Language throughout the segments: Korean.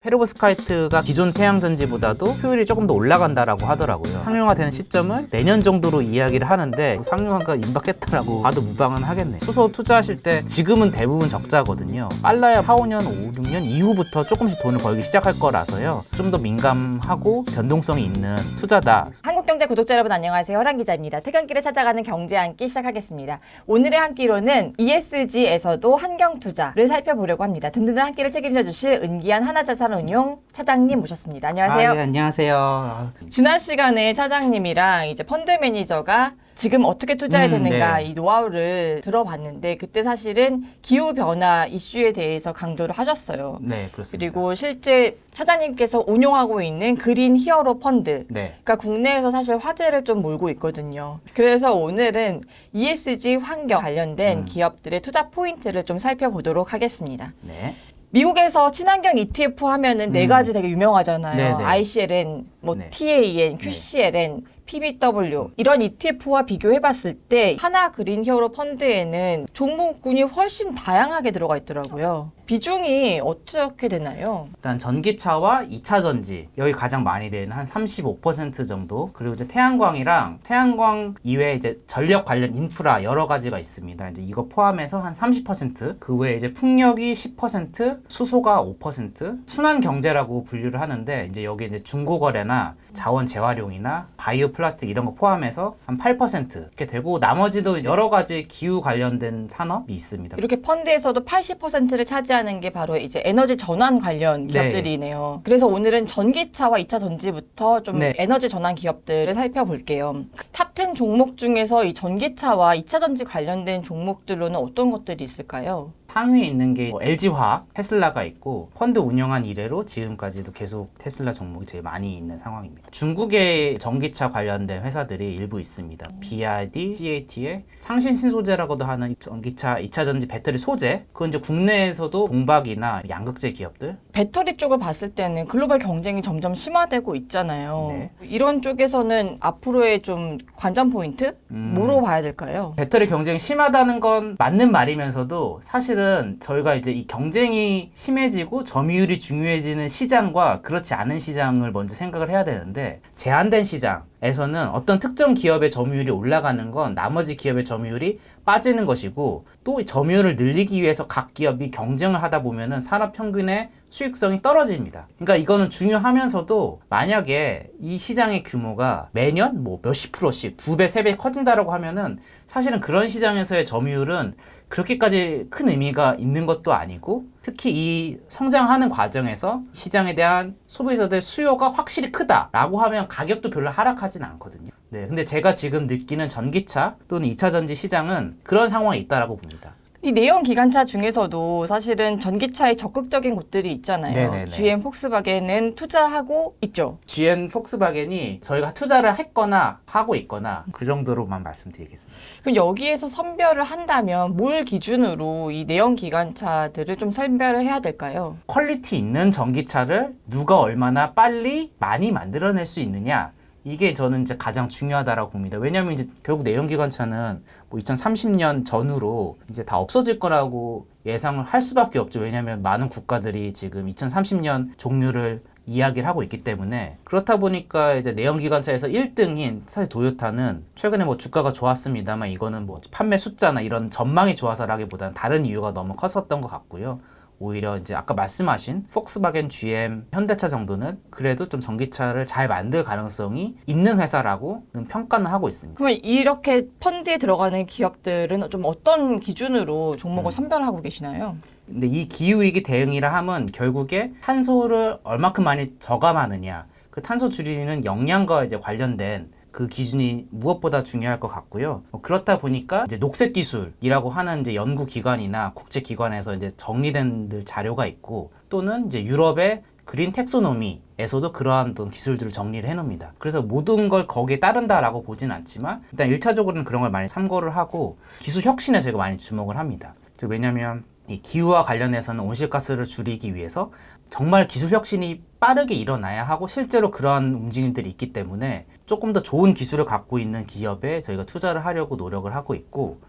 페로브스카이트가 기존 태양전지보다도 효율이 조금 더 올라간다라고 하더라고요. 상용화되는 시점을 내년 정도로 이야기를 하는데 상용화가 임박했다라고 봐도 무방은 하겠네. 수소 투자하실 때 지금은 대부분 적자거든요. 빨라야 4, 5년, 5, 6년 이후부터 조금씩 돈을 벌기 시작할 거라서요. 좀 더 민감하고 변동성이 있는 투자다. 한국경제 구독자 여러분 안녕하세요. 허란 기자입니다. 퇴근길에 찾아가는 경제 한 끼 시작하겠습니다. 오늘의 한 끼로는 ESG에서도 환경투자를 살펴보려고 합니다. 든든한 한 끼를 책임져 주실 은기한 하나자산운용 차장님 모셨습니다. 안녕하세요. 네, 안녕하세요. 지난 시간에 차장님이랑 이제 펀드 매니저가 지금 어떻게 투자해야 되는가 네. 이 노하우를 들어봤는데 그때 사실은 기후변화 이슈에 대해서 강조를 하셨어요. 네, 그렇습니다. 그리고 실제 차장님께서 운용하고 있는 그린 히어로 펀드 네. 그러니까 국내에서 사실 화제를 좀 몰고 있거든요. 그래서 오늘은 ESG 환경 관련된 기업들의 투자 포인트를 좀 살펴보도록 하겠습니다. 네. 미국에서 친환경 ETF 하면은 네 가지 되게 유명하잖아요. 네네. ICLN, 뭐 네. TAN, QCLN, PBW 이런 ETF와 비교해봤을 때 하나 그린 히어로 펀드에는 종목군이 훨씬 다양하게 들어가 있더라고요. 비중이 어떻게 되나요? 일단 전기차와 2차 전지 여기 가장 많이 되는 한 35% 정도, 그리고 이제 태양광이랑 태양광 이외에 이제 전력 관련 인프라 여러 가지가 있습니다. 이제 이거 포함해서 한 30%, 그 외에 이제 풍력이 10%, 수소가 5%, 순환 경제라고 분류를 하는데 이제 여기 이제 중고거래나 자원 재활용이나 바이오 플라스틱 이런 거 포함해서 한 8% 이렇게 되고, 나머지도 여러 가지 기후 관련된 산업이 있습니다. 이렇게 펀드에서도 80%를 차지하는 게 바로 이제 에너지 전환 관련 기업들이네요. 그래서 오늘은 전기차와 2차 전지부터 좀 네. 에너지 전환 기업들을 살펴볼게요. 탑10 종목 중에서 이 전기차와 2차 전지 관련된 종목들로는 어떤 것들이 있을까요? 상위에 있는 게 LG화학, 테슬라가 있고, 펀드 운영한 이래로 지금까지도 계속 테슬라 종목이 제일 많이 있는 상황입니다. 중국의 전기차 관련된 회사들이 일부 있습니다. BYD, CATL, 창신신소재라고도 하는 전기차 2차 전지 배터리 소재, 그건 이제 국내에서도 동박이나 양극재 기업들. 배터리 쪽을 봤을 때는 글로벌 경쟁이 점점 심화되고 있잖아요. 네. 이런 쪽에서는 앞으로의 좀 관전 포인트? 뭐로 봐야 될까요? 배터리 경쟁이 심하다는 건 맞는 말이면서도 사실은 저희가 이제 이 경쟁이 심해지고 점유율이 중요해지는 시장과 그렇지 않은 시장을 먼저 생각을 해야 되는데, 제한된 시장에서는 어떤 특정 기업의 점유율이 올라가는 건 나머지 기업의 점유율이 빠지는 것이고, 또 점유율을 늘리기 위해서 각 기업이 경쟁을 하다 보면은 산업 평균의 수익성이 떨어집니다. 그러니까 이거는 중요하면서도 만약에 이 시장의 규모가 매년 뭐 몇십 프로씩 2배, 3배 커진다라고 하면은 사실은 그런 시장에서의 점유율은 그렇게까지 큰 의미가 있는 것도 아니고, 특히 이 성장하는 과정에서 시장에 대한 소비자들의 수요가 확실히 크다라고 하면 가격도 별로 하락하진 않거든요. 네, 근데 제가 지금 느끼는 전기차 또는 2차 전지 시장은 그런 상황이 있다라고 봅니다. 이 내연 기관차 중에서도 사실은 전기차에 적극적인 곳들이 있잖아요. 네네네. GM, 폭스바겐은 투자하고 있죠. GM, 폭스바겐이 저희가 투자를 했거나 하고 있거나 그 정도로만 말씀드리겠습니다. 그럼 여기에서 선별을 한다면 뭘 기준으로 이 내연 기관차들을 좀 선별을 해야 될까요? 퀄리티 있는 전기차를 누가 얼마나 빨리 많이 만들어낼 수 있느냐, 이게 저는 이제 가장 중요하다라고 봅니다. 왜냐하면 이제 결국 내연기관차는 뭐 2030년 전후로 이제 다 없어질 거라고 예상을 할 수밖에 없죠. 왜냐하면 많은 국가들이 지금 2030년 종료를 이야기를 하고 있기 때문에. 그렇다 보니까 이제 내연기관차에서 1등인 사실 도요타는 최근에 뭐 주가가 좋았습니다만 이거는 뭐 판매 숫자나 이런 전망이 좋아서라기보다는 다른 이유가 너무 컸었던 것 같고요. 오히려 이제 아까 말씀하신 폭스바겐, GM, 현대차 정도는 그래도 좀 전기차를 잘 만들 가능성이 있는 회사라고는 평가는 하고 있습니다. 그러면 이렇게 펀드에 들어가는 기업들은 좀 어떤 기준으로 종목을 선별하고 계시나요? 근데 이 기후위기 대응이라 함은 결국에 탄소를 얼마큼 많이 저감하느냐, 그 탄소 줄이는 역량과 이제 관련된 그 기준이 무엇보다 중요할 것 같고요. 그렇다 보니까 이제 녹색 기술이라고 하는 이제 연구 기관이나 국제 기관에서 이제 정리된 자료가 있고, 또는 이제 유럽의 그린 텍소노미에서도 그러한 어떤 기술들을 정리를 해놓습니다. 그래서 모든 걸 거기에 따른다라고 보진 않지만 일단 1차적으로는 그런 걸 많이 참고를 하고 기술 혁신에 저희가 많이 주목을 합니다. 왜냐하면 이 기후와 관련해서는 온실가스를 줄이기 위해서 정말 기술 혁신이 빠르게 일어나야 하고 실제로 그러한 움직임들이 있기 때문에 조금 더 좋은 기술을 갖고 있는 기업에 저희가 투자를 하려고 노력을 하고 있고,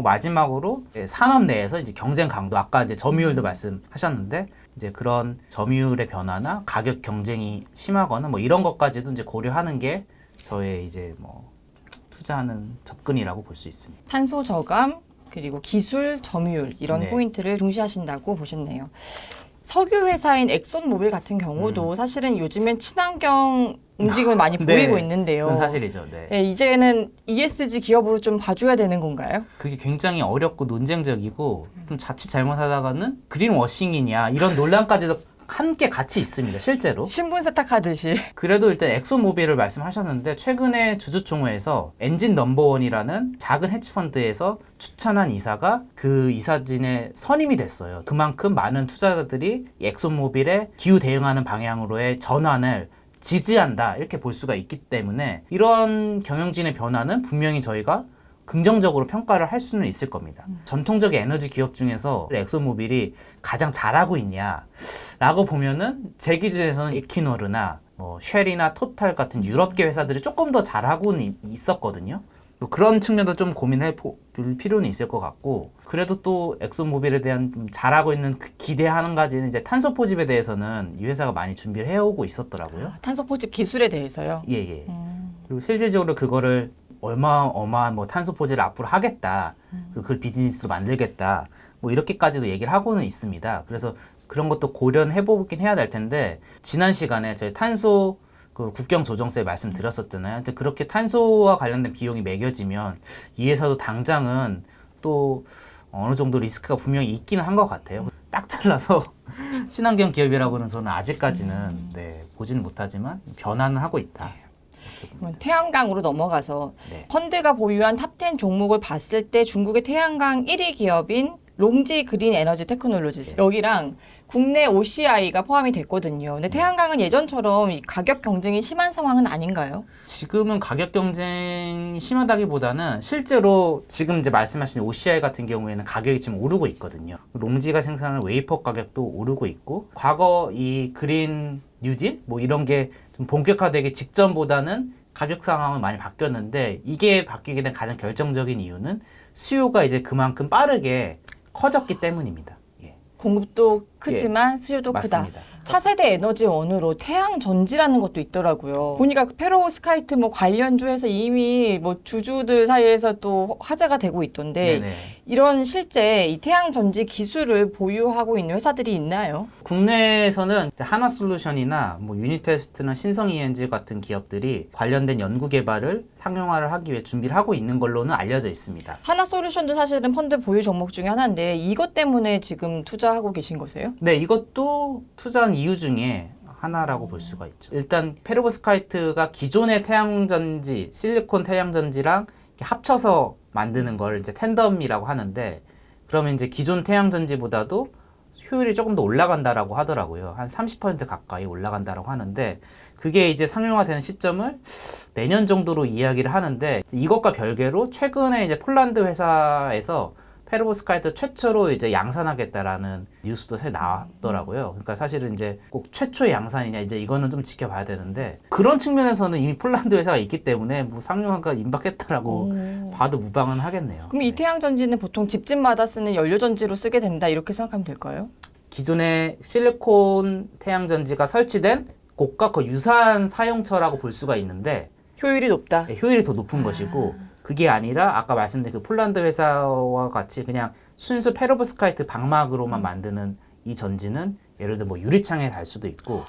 마지막으로 산업 내에서 이제 경쟁 강도, 아까 이제 점유율도 말씀하셨는데 이제 그런 점유율의 변화나 가격 경쟁이 심하거나 뭐 이런 것까지도 이제 고려하는 게 저의 이제 뭐 투자하는 접근이라고 볼 수 있습니다. 탄소 저감 그리고 기술 점유율 이런 네. 포인트를 중시하신다고 보셨네요. 석유 회사인 엑손모빌 같은 경우도 사실은 요즘엔 친환경 움직임을 많이 네. 보이고 있는데요. 그건 사실이죠. 네. 네, 이제는 ESG 기업으로 좀 봐줘야 되는 건가요? 그게 굉장히 어렵고 논쟁적이고 좀 자칫 잘못하다가는 그린워싱이냐 이런 논란까지도 함께 같이 있습니다. 실제로. 신분 세탁하듯이. 그래도 일단 엑소모빌을 말씀하셨는데 최근에 주주총회에서 엔진 넘버원이라는 작은 헤지펀드에서 추천한 이사가 그 이사진에 선임이 됐어요. 그만큼 많은 투자자들이 이 엑소모빌에 기후 대응하는 방향으로의 전환을 지지한다 이렇게 볼 수가 있기 때문에 이런 경영진의 변화는 분명히 저희가 긍정적으로 평가를 할 수는 있을 겁니다. 전통적인 에너지 기업 중에서 엑소모빌이 가장 잘하고 있냐라고 보면은 제 기준에서는 에퀴노르나 뭐 쉘이나 토탈 같은 유럽계 회사들이 조금 더 잘하고는 있었거든요. 뭐 그런 측면도 좀 고민해 볼 필요는 있을 것 같고, 그래도 또 엑소모빌에 대한 좀 잘하고 있는 그 기대하는 가지는 이제 탄소 포집에 대해서는 이 회사가 많이 준비를 해오고 있었더라고요. 탄소 포집 기술에 대해서요. 예. 그리고 실질적으로 그거를 어마어마한 뭐 탄소 포집을 앞으로 하겠다. 그리고 그걸 비즈니스로 만들겠다. 뭐 이렇게까지도 얘기를 하고는 있습니다. 그래서 그런 것도 고려는 해보긴 해야 될 텐데, 지난 시간에 저희 탄소 그 국경 조정세 말씀드렸었잖아요. 근데 그렇게 탄소와 관련된 비용이 매겨지면 이 회사도 당장은 또 어느 정도 리스크가 분명히 있기는 한 것 같아요. 딱 잘라서 친환경 기업이라고는 저는 아직까지는 보지는 못하지만 변화는 하고 있다. 그럼 태양광으로 넘어가서 네. 펀드가 보유한 탑10 종목을 봤을 때 중국의 태양광 1위 기업인 롱지 그린 에너지 테크놀로지 여기랑 국내 OCI가 포함이 됐거든요. 근데 태양광은 예전처럼 이 가격 경쟁이 심한 상황은 아닌가요? 지금은 가격 경쟁이 심하다기보다는 실제로 지금 이제 말씀하신 OCI 같은 경우에는 가격이 지금 오르고 있거든요. 롱지가 생산하는 웨이퍼 가격도 오르고 있고, 과거 이 그린 뉴딜 뭐 이런 게 좀 본격화되기 직전보다는 가격 상황은 많이 바뀌었는데, 이게 바뀌게 된 가장 결정적인 이유는 수요가 이제 그만큼 빠르게 커졌기 때문입니다. 예. 공급도 크지만 수요도 맞습니다. 크다. 차세대 에너지원으로 태양 전지라는 것도 있더라고요. 보니까 그 페로스카이트 뭐 관련주에서 이미 뭐 주주들 사이에서 또 화제가 되고 있던데, 네네. 이런 실제 이 태양 전지 기술을 보유하고 있는 회사들이 있나요? 국내에서는 이제 하나솔루션이나 뭐 유니테스트나 신성ENG 같은 기업들이 관련된 연구 개발을 상용화를 하기 위해 준비를 하고 있는 걸로는 알려져 있습니다. 하나솔루션도 사실은 펀드 보유 종목 중에 하나인데 이것 때문에 지금 투자하고 계신 거세요? 네, 이것도 투자한 이유 중에 하나라고 볼 수가 있죠. 일단 페로브스카이트가 기존의 태양전지, 실리콘 태양전지랑 이렇게 합쳐서 만드는 걸 이제 텐덤이라고 하는데, 그러면 이제 기존 태양전지보다도 효율이 조금 더 올라간다라고 하더라고요. 한 30% 가까이 올라간다라고 하는데, 그게 이제 상용화되는 시점을 내년 정도로 이야기를 하는데, 이것과 별개로 최근에 이제 폴란드 회사에서 페로브스카이트 최초로 이제 양산하겠다라는 뉴스도 새 나왔더라고요. 그러니까 사실은 이제 꼭 최초의 양산이냐, 이제 이거는 좀 지켜봐야 되는데, 그런 측면에서는 이미 폴란드 회사가 있기 때문에 뭐 상용화가 임박했다라고 봐도 무방은 하겠네요. 그럼 이 태양 전지는 보통 집집마다 쓰는 연료 전지로 쓰게 된다 이렇게 생각하면 될까요? 기존의 실리콘 태양전지가 설치된 곳과 거의 유사한 사용처라고 볼 수가 있는데, 효율이 높다. 효율이 더 높은 것이고, 그게 아니라 아까 말씀드린 그 폴란드 회사와 같이 그냥 순수 페로브스카이트 방막으로만 만드는 이 전지는 예를 들어 뭐 유리창에 달 수도 있고,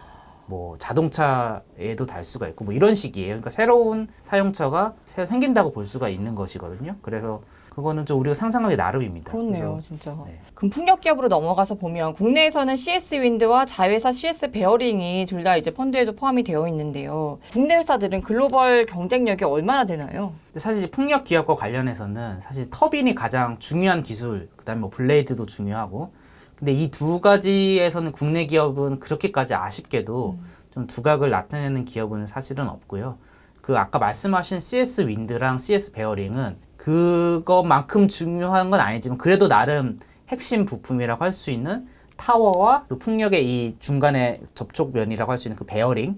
뭐 자동차에도 달 수가 있고, 뭐 이런 식이에요. 그러니까 새로운 사용처가 새로 생긴다고 볼 수가 있는 것이거든요. 그래서 그거는 좀 우리가 상상하기 나름입니다. 그렇네요, 그래서 진짜. 네. 그럼 풍력 기업으로 넘어가서 보면 국내에서는 CS 윈드와 자회사 CS 베어링이 둘 다 이제 펀드에도 포함이 되어 있는데요. 국내 회사들은 글로벌 경쟁력이 얼마나 되나요? 근데 사실 이제 풍력 기업과 관련해서는 사실 터빈이 가장 중요한 기술, 그다음에 뭐 블레이드도 중요하고, 근데 이 두 가지에서는 국내 기업은 그렇게까지 아쉽게도 좀 두각을 나타내는 기업은 사실은 없고요. 그 아까 말씀하신 CS 윈드랑 CS 베어링은 그것만큼 중요한 건 아니지만 그래도 나름 핵심 부품이라고 할 수 있는 타워와 그 풍력의 이 중간에 접촉면이라고 할 수 있는 그 베어링,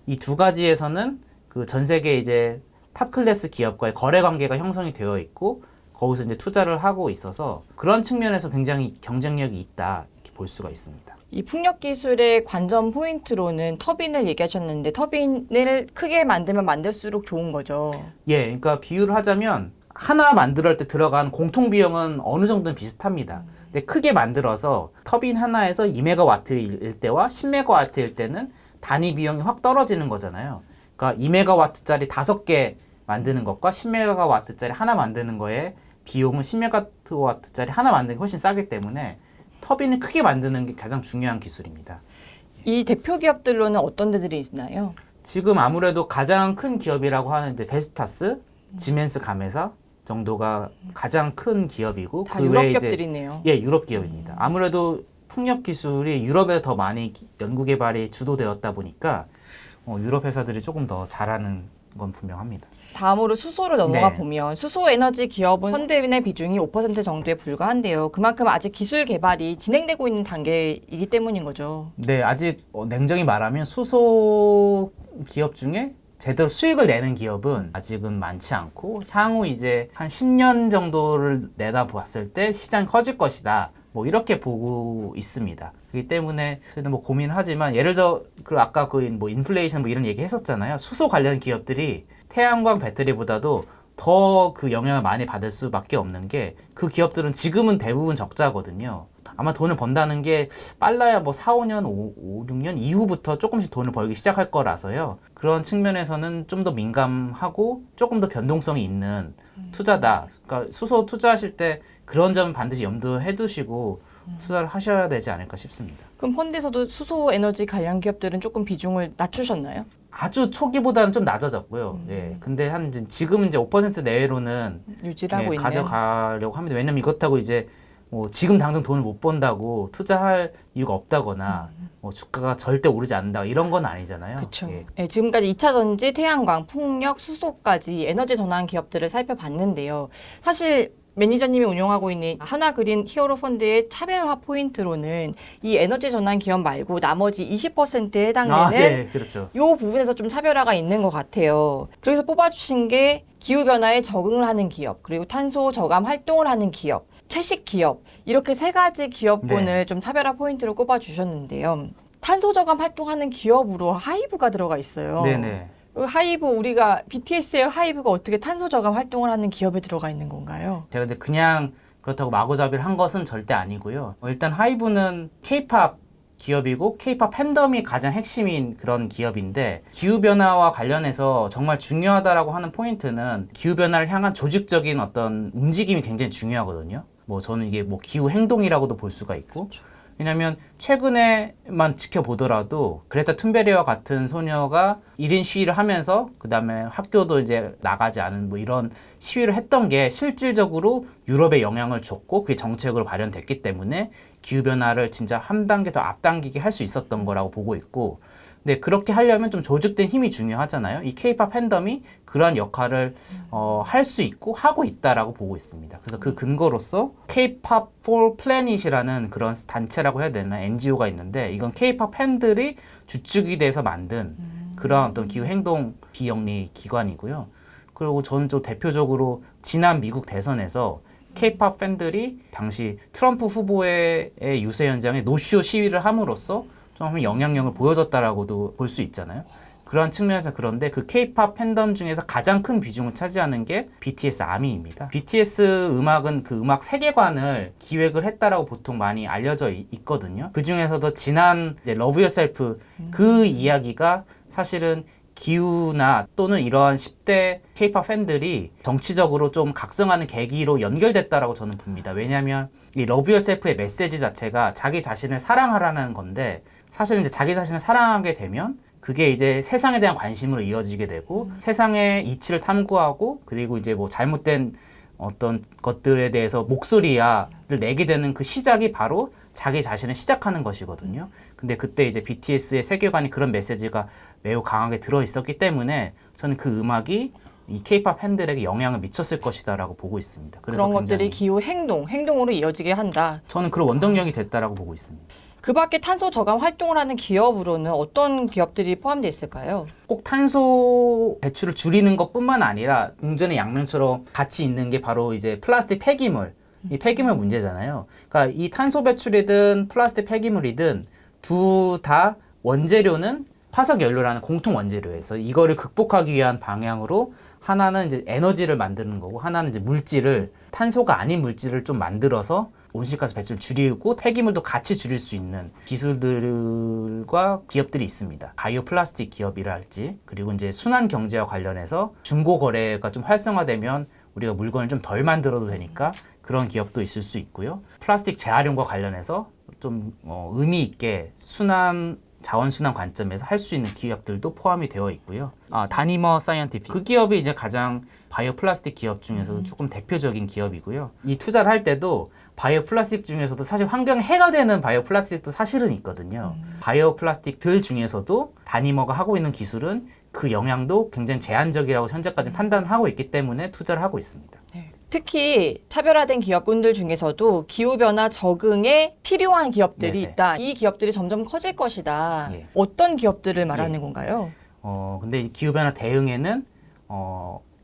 이 두 가지에서는 그 전 세계 이제 탑 클래스 기업과의 거래 관계가 형성이 되어 있고, 거기서 이제 투자를 하고 있어서 그런 측면에서 굉장히 경쟁력이 있다 이렇게 볼 수가 있습니다. 이 풍력 기술의 관전 포인트로는 터빈을 얘기하셨는데 터빈을 크게 만들면 만들수록 좋은 거죠. 예, 그러니까 비유를 하자면 하나 만들 때 들어간 공통 비용은 어느 정도는 비슷합니다. 근데 크게 만들어서 터빈 하나에서 2메가와트일 때와 10메가와트일 때는 단위 비용이 확 떨어지는 거잖아요. 그러니까 2메가와트짜리 5개 만드는 것과 10메가와트짜리 하나 만드는 거에 비용은 10메가와트짜리 하나 만드는 게 훨씬 싸기 때문에 터빈을 크게 만드는 게 가장 중요한 기술입니다. 이 대표 기업들로는 어떤 데들이 있나요? 지금 아무래도 가장 큰 기업이라고 하는 이제 베스타스, 지멘스 감회사 정도가 가장 큰 기업이고 다 그 유럽 외에 이제 기업들이네요. 예, 유럽 기업입니다. 아무래도 풍력 기술이 유럽에 더 많이 연구 개발이 주도되었다 보니까 유럽 회사들이 조금 더 잘하는 건 분명합니다. 다음으로 수소를 넘어가 네. 보면 수소 에너지 기업은 펀드의 비중이 5% 정도에 불과한데요. 그만큼 아직 기술 개발이 진행되고 있는 단계이기 때문인 거죠. 네, 아직 냉정히 말하면 수소 기업 중에 제대로 수익을 내는 기업은 아직은 많지 않고 향후 이제 한 10년 정도를 내다봤을 때 시장이 커질 것이다. 뭐 이렇게 보고 있습니다. 그렇기 때문에 저희는 뭐 고민하지만 예를 들어 그 아까 그 뭐 인플레이션 뭐 이런 얘기 했었잖아요. 수소 관련 기업들이 태양광 배터리보다도 더 그 영향을 많이 받을 수밖에 없는 게 그 기업들은 지금은 대부분 적자거든요. 아마 돈을 번다는 게 빨라야 뭐 4, 5년, 5, 6년 이후부터 조금씩 돈을 벌기 시작할 거라서요. 그런 측면에서는 좀 더 민감하고 조금 더 변동성이 있는 투자다. 그러니까 수소 투자하실 때 그런 점 반드시 염두해 두시고 투자를 하셔야 되지 않을까 싶습니다. 그럼 펀드에서도 수소 에너지 관련 기업들은 조금 비중을 낮추셨나요? 아주 초기보다는 좀 낮아졌고요. 예. 근데 한 지금은 이제 5% 내외로는 유지를 하고 있는. 가져가려고 합니다. 왜냐면 이렇다고 이제 뭐 지금 당장 돈을 못 번다고 투자할 이유가 없다거나 뭐 주가가 절대 오르지 않는다 이런 건 아니잖아요. 그렇죠. 예. 지금까지 2차 전지, 태양광, 풍력, 수소까지 에너지 전환 기업들을 살펴봤는데요. 사실 매니저님이 운영하고 있는 하나그린 히어로 펀드의 차별화 포인트로는 이 에너지 전환 기업 말고 나머지 20%에 해당되는 네, 그렇죠. 이 부분에서 좀 차별화가 있는 것 같아요. 그래서 뽑아주신 게 기후변화에 적응을 하는 기업, 그리고 탄소 저감 활동을 하는 기업, 채식 기업, 이렇게 세 가지 기업군을 네. 좀 차별화 포인트로 꼽아주셨는데요. 탄소 저감 활동하는 기업으로 하이브가 들어가 있어요. 네네. 하이브, 우리가 BTS의 하이브가 어떻게 탄소 저감 활동을 하는 기업에 들어가 있는 건가요? 제가 이제 그냥 그렇다고 마구잡이를 한 것은 절대 아니고요. 일단 하이브는 K-팝 기업이고 K-팝 팬덤이 가장 핵심인 그런 기업인데 기후변화와 관련해서 정말 중요하다라고 하는 포인트는 기후변화를 향한 조직적인 어떤 움직임이 굉장히 중요하거든요. 뭐 저는 이게 뭐 기후 행동이라고도 볼 수가 있고 왜냐면 최근에만 지켜보더라도 그레타 툰베리와 같은 소녀가 1인 시위를 하면서 그 다음에 학교도 이제 나가지 않은 뭐 이런 시위를 했던 게 실질적으로 유럽에 영향을 줬고 그게 정책으로 발현됐기 때문에 기후변화를 진짜 한 단계 더 앞당기게 할 수 있었던 거라고 보고 있고 근데 그렇게 하려면 좀 조직된 힘이 중요하잖아요. 이 K-팝 팬덤이 그러한 역할을 할 수 있고 하고 있다라고 보고 있습니다. 그래서 그 근거로서 K-팝 for Planet이라는 그런 단체라고 해야 되나 NGO가 있는데 이건 K-팝 팬들이 주축이 돼서 만든 그런 어떤 기후 행동 비영리 기관이고요. 그리고 저는 좀 대표적으로 지난 미국 대선에서 K-팝 팬들이 당시 트럼프 후보의 유세 현장에 노쇼 시위를 함으로써 좀 영향력을 보여줬다라고도 볼 수 있잖아요. 그런 측면에서 그런데 그 K-팝 팬덤 중에서 가장 큰 비중을 차지하는 게 BTS 아미입니다. BTS 음악은 그 음악 세계관을 기획을 했다라고 보통 많이 알려져 있거든요. 그 중에서도 지난 이제 Love Yourself 그 이야기가 사실은 기후나 또는 이러한 10대 K-팝 팬들이 정치적으로 좀 각성하는 계기로 연결됐다라고 저는 봅니다. 왜냐하면 이 Love Yourself의 메시지 자체가 자기 자신을 사랑하라는 건데 사실은 이제 자기 자신을 사랑하게 되면 그게 이제 세상에 대한 관심으로 이어지게 되고 세상의 이치를 탐구하고 그리고 이제 뭐 잘못된 어떤 것들에 대해서 목소리를 내게 되는 그 시작이 바로 자기 자신을 시작하는 것이거든요. 근데 그때 이제 BTS의 세계관이 그런 메시지가 매우 강하게 들어 있었기 때문에 저는 그 음악이 이 K-팝 팬들에게 영향을 미쳤을 것이다라고 보고 있습니다. 그래서 그런 것들이 굉장히 기후 행동으로 이어지게 한다. 저는 그런 원동력이 됐다라고 보고 있습니다. 그 밖에 탄소 저감 활동을 하는 기업으로는 어떤 기업들이 포함되어 있을까요? 꼭 탄소 배출을 줄이는 것뿐만 아니라 공전의 양면처럼 같이 있는 게 바로 이제 플라스틱 폐기물, 이 폐기물 문제잖아요. 그러니까 이 탄소 배출이든 플라스틱 폐기물이든 두 다 원재료는 화석 연료라는 공통 원재료에서 이거를 극복하기 위한 방향으로 하나는 이제 에너지를 만드는 거고 하나는 이제 물질을 탄소가 아닌 물질을 좀 만들어서 온실가스 배출을 줄이고 폐기물도 같이 줄일 수 있는 기술들과 기업들이 있습니다. 바이오 플라스틱 기업이라 할지 그리고 이제 순환 경제와 관련해서 중고 거래가 좀 활성화되면 우리가 물건을 좀 덜 만들어도 되니까 그런 기업도 있을 수 있고요. 플라스틱 재활용과 관련해서 좀 의미 있게 자원순환 관점에서 할 수 있는 기업들도 포함이 되어 있고요. 다니머 사이언티픽 그 기업이 이제 가장 바이오 플라스틱 기업 중에서도 조금 대표적인 기업이고요. 이 투자를 할 때도 바이오 플라스틱 중에서도 사실 환경에 해가 되는 바이오 플라스틱도 사실은 있거든요. 바이오 플라스틱들 중에서도 다니머가 하고 있는 기술은 그 영향도 굉장히 제한적이라고 현재까지 판단을 하고 있기 때문에 투자를 하고 있습니다. 네. 특히 차별화된 기업군들 중에서도 기후변화 적응에 필요한 기업들이 네네. 있다. 이 기업들이 점점 커질 것이다. 예. 어떤 기업들을 말하는 예. 건가요? 근데 이 기후변화 대응에는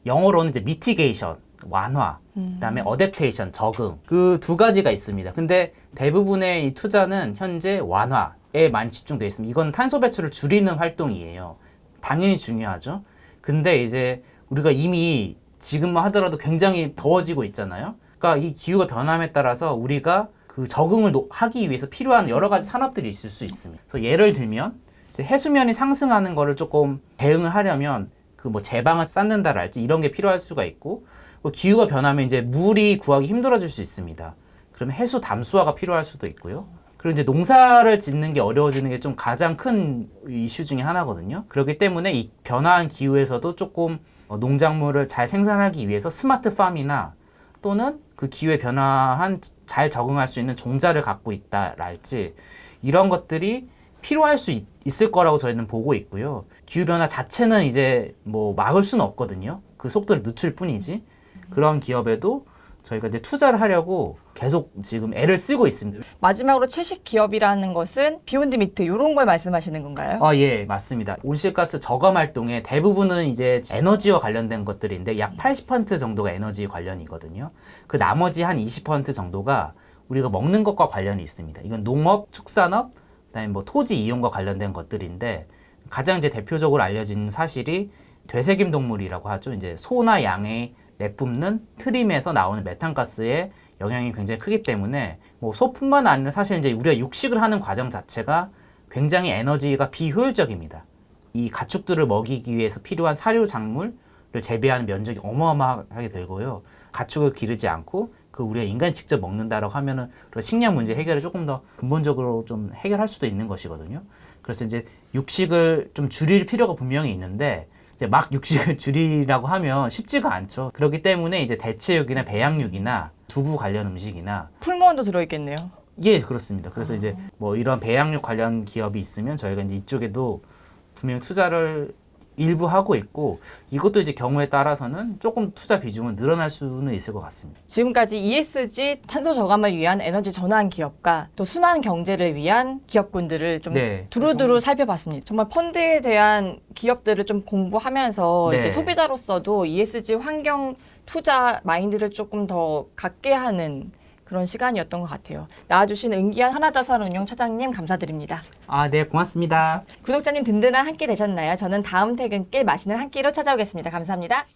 영어로는 이제 미티게이션, 완화, 그다음에 어댑테이션, 적응 그 두 가지가 있습니다. 근데 대부분의 이 투자는 현재 완화에 많이 집중되어 있습니다. 이건 탄소 배출을 줄이는 활동이에요. 당연히 중요하죠. 근데 이제 우리가 이미 지금만 하더라도 굉장히 더워지고 있잖아요. 그러니까 이 기후가 변함에 따라서 우리가 그 적응을 하기 위해서 필요한 여러 가지 산업들이 있을 수 있습니다. 그래서 예를 들면 이제 해수면이 상승하는 거를 조금 대응을 하려면 그 뭐 제방을 쌓는다랄지 이런 게 필요할 수가 있고 기후가 변하면 이제 물이 구하기 힘들어질 수 있습니다. 그러면 해수 담수화가 필요할 수도 있고요. 그리고 이제 농사를 짓는 게 어려워지는 게 좀 가장 큰 이슈 중에 하나거든요. 그렇기 때문에 이 변화한 기후에서도 조금 농작물을 잘 생산하기 위해서 스마트팜이나 또는 그 기후에 변화한 잘 적응할 수 있는 종자를 갖고 있다랄지 이런 것들이 필요할 수 있을 거라고 저희는 보고 있고요. 기후변화 자체는 이제 뭐 막을 수는 없거든요. 그 속도를 늦출 뿐이지. 그런 기업에도 저희가 이제 투자를 하려고 계속 지금 애를 쓰고 있습니다. 마지막으로 채식 기업이라는 것은 비욘드 미트 이런 걸 말씀하시는 건가요? 예, 맞습니다. 온실가스 저감 활동의 대부분은 이제 에너지와 관련된 것들인데 약 80% 정도가 에너지 관련이거든요. 그 나머지 한 20% 정도가 우리가 먹는 것과 관련이 있습니다. 이건 농업, 축산업, 그다음에 뭐 토지 이용과 관련된 것들인데 가장 이제 대표적으로 알려진 사실이 되새김 동물이라고 하죠. 이제 소나 양의 내뿜는 트림에서 나오는 메탄가스의 영향이 굉장히 크기 때문에 뭐 소뿐만 아니라 사실 이제 우리가 육식을 하는 과정 자체가 굉장히 에너지가 비효율적입니다. 이 가축들을 먹이기 위해서 필요한 사료 작물을 재배하는 면적이 어마어마하게 들고요. 가축을 기르지 않고 그 우리가 인간이 직접 먹는다라고 하면은 우리가 식량 문제 해결을 조금 더 근본적으로 좀 해결할 수도 있는 것이거든요. 그래서 이제 육식을 좀 줄일 필요가 분명히 있는데 이제 막 육식을 줄이라고 하면 쉽지가 않죠. 그렇기 때문에 이제 대체육이나 배양육이나 두부 관련 음식이나 풀무원도 들어있겠네요. 예, 그렇습니다. 그래서 이제 뭐 이런 배양육 관련 기업이 있으면 저희가 이제 이쪽에도 분명히 투자를 일부 하고 있고 이것도 이제 경우에 따라서는 조금 투자 비중은 늘어날 수는 있을 것 같습니다. 지금까지 ESG 탄소 저감을 위한 에너지 전환 기업과 또 순환 경제를 위한 기업군들을 좀 네. 두루두루 살펴봤습니다. 정말 펀드에 대한 기업들을 좀 공부하면서 네. 이제 소비자로서도 ESG 환경 투자 마인드를 조금 더 갖게 하는 그런 시간이었던 것 같아요. 나와주신 은기한 하나자산운용 차장님 감사드립니다. 네, 고맙습니다. 구독자님 든든한 한 끼 되셨나요? 저는 다음 퇴근길 맛있는 한 끼로 찾아오겠습니다. 감사합니다.